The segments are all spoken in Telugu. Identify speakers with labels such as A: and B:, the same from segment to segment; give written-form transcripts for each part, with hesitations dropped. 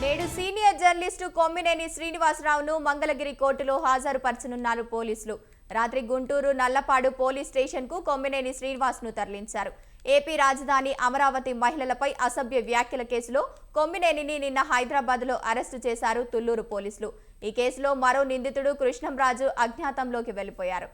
A: నేడు సీనియర్ జర్నలిస్టు కొమ్మినేని శ్రీనివాసరావును మంగళగిరి కోర్టులో హాజరుపరచనున్నారు పోలీసులు. రాత్రి గుంటూరు నల్లపాడు పోలీస్ స్టేషన్కు కొమ్మినేని శ్రీనివాస్ను తరలించారు. ఏపీ రాజధాని అమరావతి మహిళలపై అసభ్య వ్యాఖ్యల కేసులో కొమ్మినేనిని నిన్న హైదరాబాద్లో అరెస్టు చేశారు తుళ్లూరు పోలీసులు. ఈ కేసులో మరో నిందితుడు కృష్ణంరాజు అజ్ఞాతంలోకి వెళ్లిపోయారు.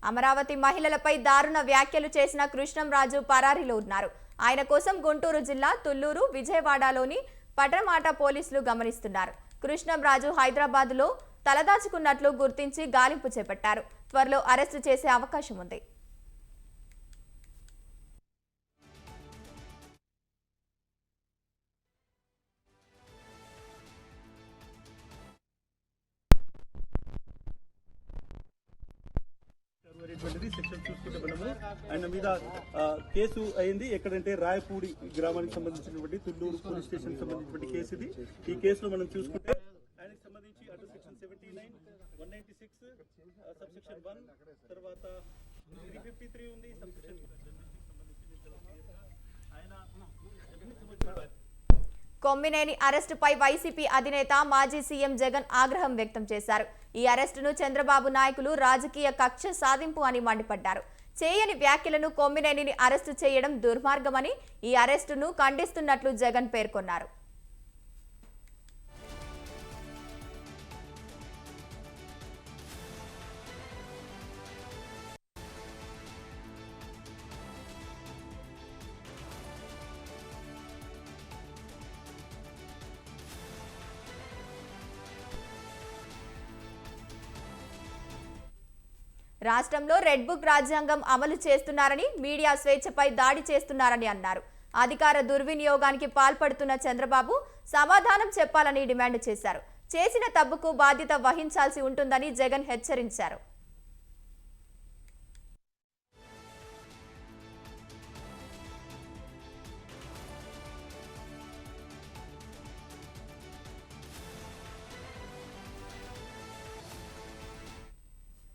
A: అమరావతి మహిళలపై దారుణ వ్యాఖ్యలు చేసిన కృష్ణంరాజు పరారీలో ఉన్నారు. ఆయన కోసం గుంటూరు జిల్లా తుళ్లూరు, విజయవాడలోని పటమాట పోలీసులు గమనిస్తున్నారు. కృష్ణంరాజు హైదరాబాద్లో తలదాచుకున్నట్లు గుర్తించి గాలింపు చేపట్టారు. త్వరలో అరెస్టు చేసే అవకాశం ఉంది.
B: సెక్షన్ చూసుకుంటే మనము ఆయన మీద కేసు అయింది. ఎక్కడంటే రాయపూడి గ్రామానికి సంబంధించినటువంటి తుళ్లూరు పోలీస్ స్టేషన్ సంబంధించినటువంటి కేసు ఇది. ఈ కేసులో మనం చూసుకుంటే ఆయనకు సంబంధించి అటు సెక్షన్ 79, 196, సబ్సెక్షన్ 1, తర్వాత 353 ఉంది. సబ్సెక్షన్
A: కొమ్మినేని అరెస్టుపై వైసీపీ అధినేత మాజీ సీఎం జగన్ ఆగ్రహం వ్యక్తం చేశారు. ఈ అరెస్టును చంద్రబాబు నాయకులు రాజకీయ కక్ష సాధింపు అని మండిపడ్డారు. చేయని వ్యాఖ్యలను కొమ్మినేనిని అరెస్టు చేయడం దుర్మార్గమని ఈ అరెస్టును ఖండిస్తున్నట్లు జగన్ పేర్కొన్నారు. రాష్ట్రంలో రెడ్ బుక్ రాజ్యాంగం అమలు చేస్తున్నారని, మీడియా స్వేచ్ఛపై దాడి చేస్తున్నారని అన్నారు. అధికార దుర్వినియోగానికి పాల్పడుతున్న చంద్రబాబు సమాధానం చెప్పాలని డిమాండ్ చేశారు. చేసిన తప్పుకు బాధ్యత వహించాల్సి ఉంటుందని జగన్ హెచ్చరించారు.